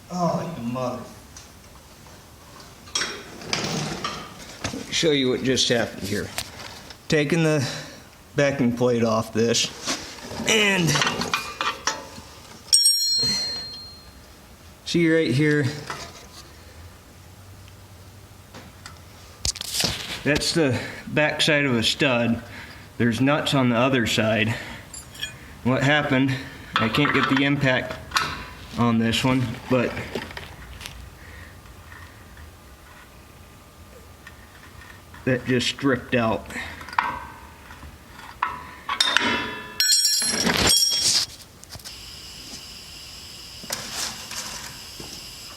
Oh, you mother. Let me show you what just happened here. Taking the backing plate off this, and see right here, that's the back side of a stud. There's nuts on the other side. What happened, I can't get the impact on this one, but that just stripped out.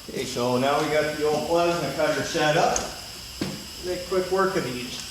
Okay, so now we got the old plasma cutter set up. Make quick work of these.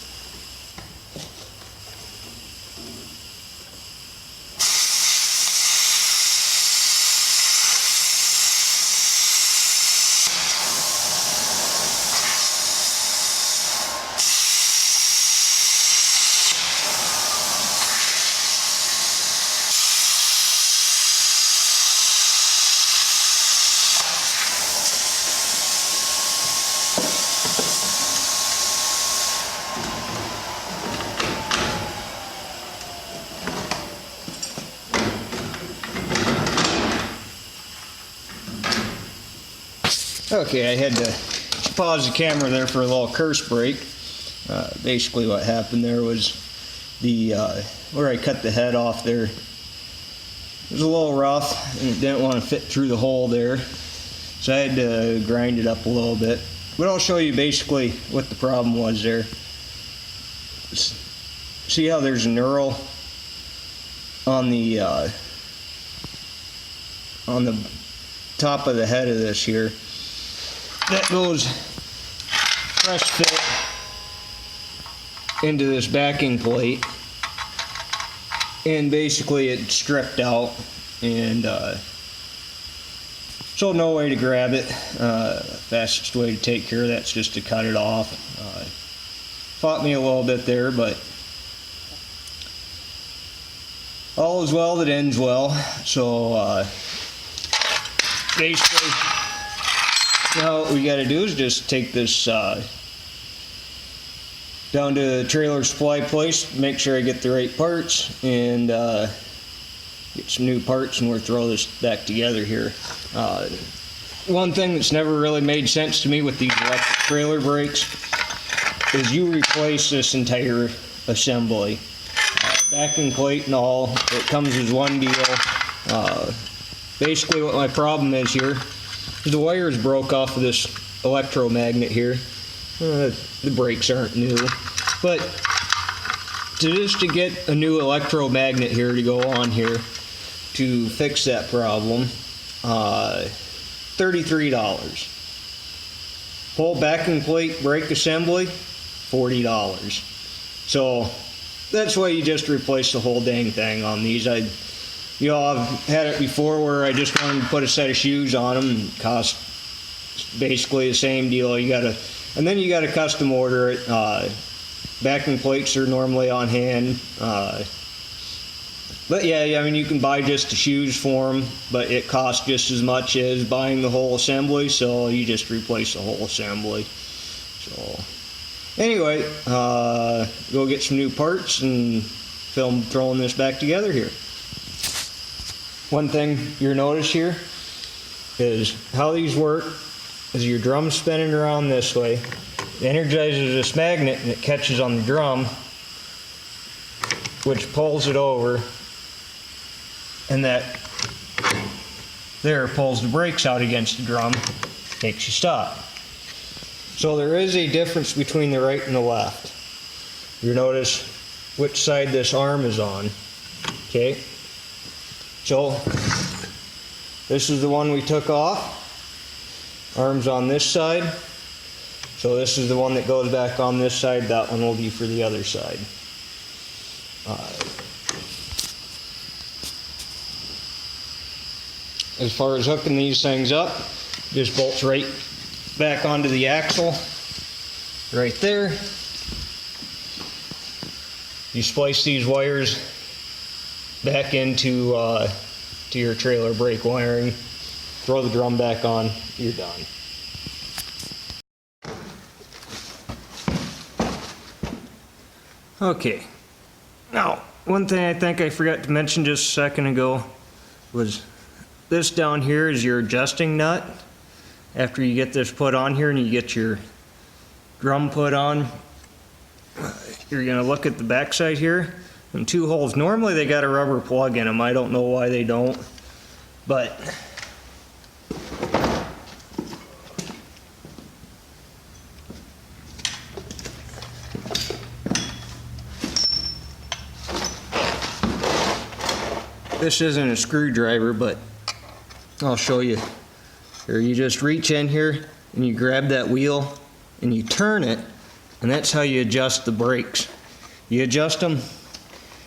Okay, I had to pause the camera there for a little curse break. Basically what happened there was the where I cut the head off there, it was a little rough and it didn't want to fit through the hole there, so I had to grind it up a little bit. But I'll show you basically what the problem was there. See how there's a knurl on the top of the head of this here. That goes press fit into this backing plate, and basically it stripped out, and so no way to grab it. Fastest way to take care of that's just to cut it off. Fought me a little bit there, but all is well that ends well. So basically now what we got to do is just take this down to the trailer supply place, make sure I get the right parts, and get some new parts, and we'll throw this back together here. One thing that's never really made sense to me with these electric trailer brakes is you replace this entire assembly. Backing plate and all, it comes as one deal. Basically what my problem is here, the wires broke off of this electromagnet here. The brakes aren't new, but just to get a new electromagnet here to go on here to fix that problem, $33. Whole backing plate brake assembly, $40. So that's why you just replace the whole dang thing on these. I've had it before where I just wanted to put a set of shoes on them, and it cost basically the same deal. And then you got to custom order it. Backing plates are normally on hand. But yeah, I mean, you can buy just the shoes for them, but it costs just as much as buying the whole assembly, so you just replace the whole assembly. So anyway, go get some new parts and film throwing this back together here. One thing you'll notice here is how these work is your drum's spinning around this way. It energizes this magnet and it catches on the drum, which pulls it over, and that there pulls the brakes out against the drum, makes you stop. So there is a difference between the right and the left. You notice which side this arm is on. Okay, so this is the one we took off. Arm's on this side. So this is the one that goes back on this side. That one will be for the other side. As far as hooking these things up, just bolts right back onto the axle, right there. You splice these wires back into to your trailer brake wiring. throw the drum back on, you're done. Okay, now one thing I think I forgot to mention just a second ago was this down here is your adjusting nut. After you get this put on here and you get your drum put on, you're going to look at the back side here and 2 holes. Normally they got a rubber plug in them. I don't know why they don't, but this isn't a screwdriver, but I'll show you. Here, you just reach in here and you grab that wheel and you turn it, and that's how you adjust the brakes. You adjust them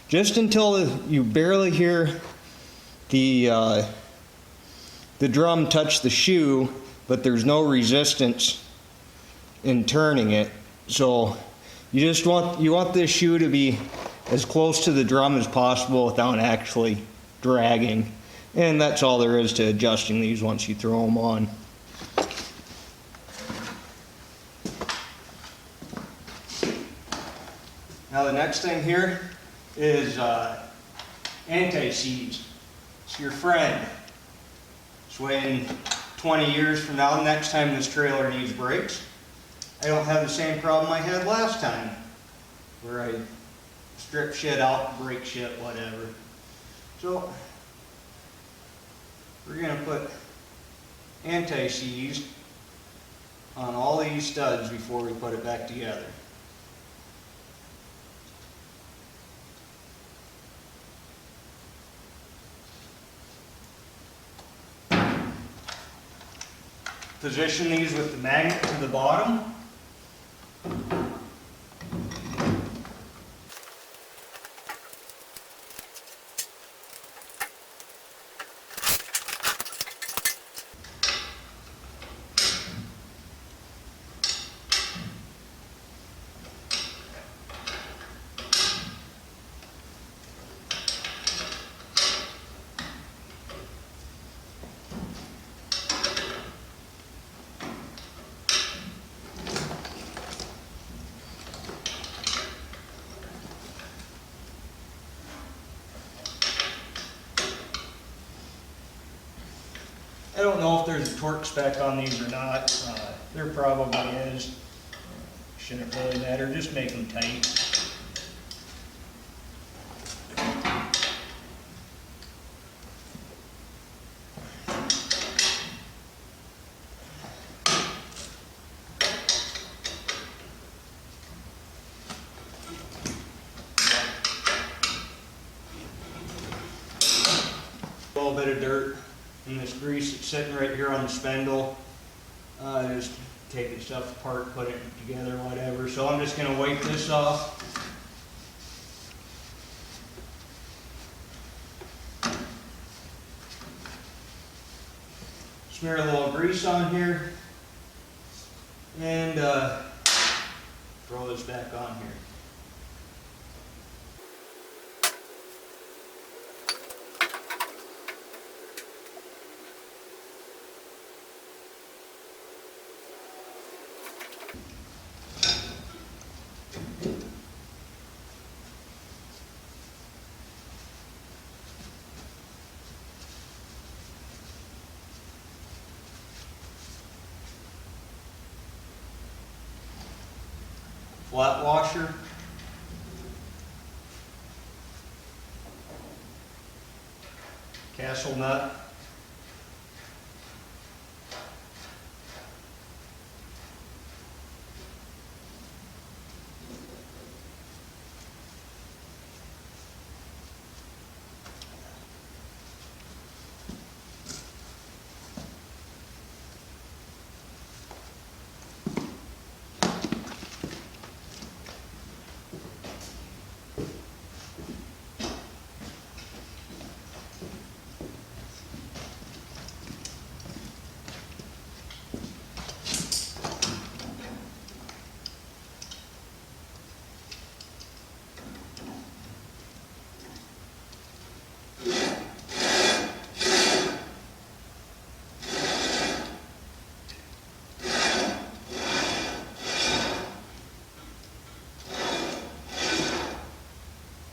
just until you barely hear the drum touch the shoe, but there's no resistance in turning it. So you want this shoe to be as close to the drum as possible without actually dragging. And that's all there is to adjusting these once you throw them on. Now the next thing here is anti-seize. It's your friend. So in 20 years from now, the next time this trailer needs brakes, I don't have the same problem I had last time, where I strip shit out, break shit, whatever. So we're going to put anti-seize on all these studs before we put it back together. Position these with the magnet to the bottom. I don't know if there's a torque spec on these or not. There probably is. Shouldn't really matter. Just make them tight. A little bit of dirt and this grease that's sitting right here on the spindle. Just taking stuff apart, put it together, whatever. So I'm just going to wipe this off. Smear a little grease on here and throw this back on here. Flat washer. Castle nut.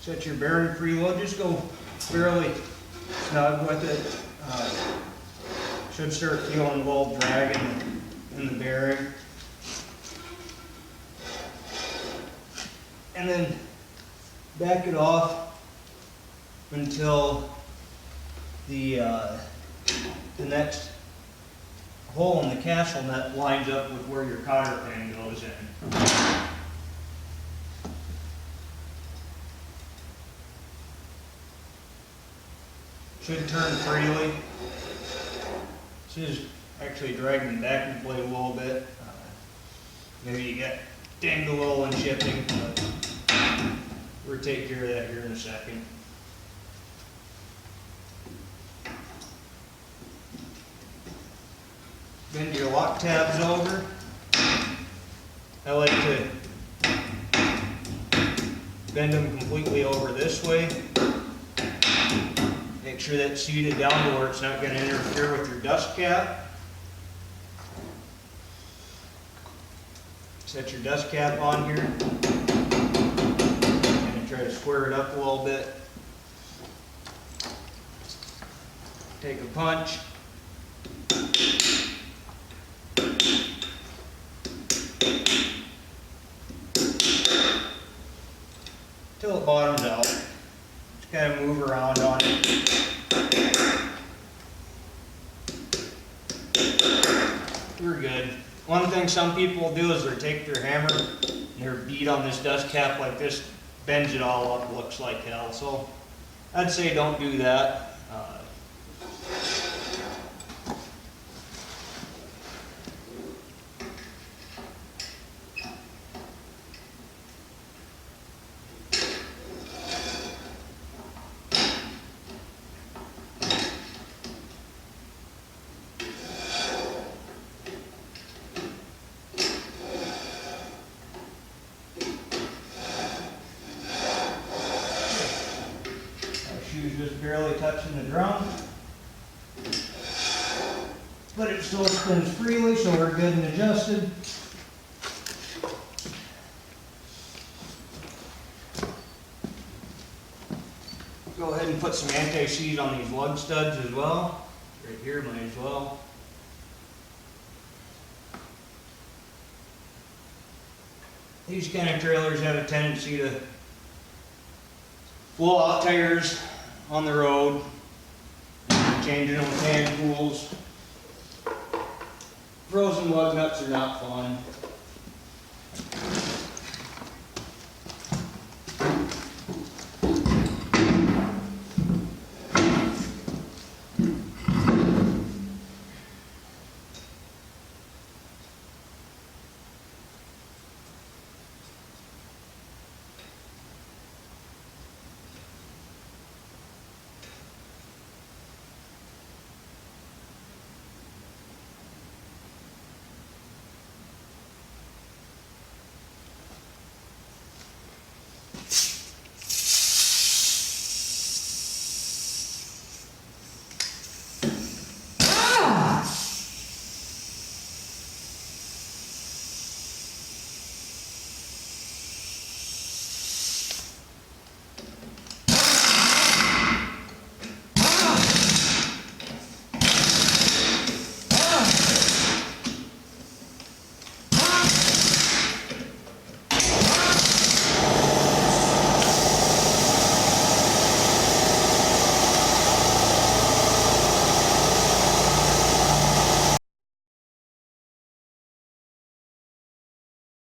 Set your bearing preload, just go fairly snug with it. Should start feeling a little drag in the bearing. And then back it off until the next hole in the castle nut lines up with where your cotter pin goes in. Should turn freely. This is actually dragging the backing plate a little bit. Maybe you got dinged a little in shipping, but we'll take care of that here in a second. Bend your lock tabs over. I like to bend them completely over this way. Make sure that's seated down to where it's not going to interfere with your dust cap. Set your dust cap on here. And try to square it up a little bit. Take a punch. Till it bottoms out. Just kind of move around on it. We're good. One thing some people do is they take their hammer and their bead on this dust cap like this, bends it all up, looks like hell. So I'd say don't do that. Shoes just barely touching the drum. But it still spins freely, so we're good and adjusted. Go ahead and put some anti-seize on these lug studs as well. Right here, might as well. These kind of trailers have a tendency to blow out tires on the road, changing them with hand tools. Frozen lug nuts are not fun.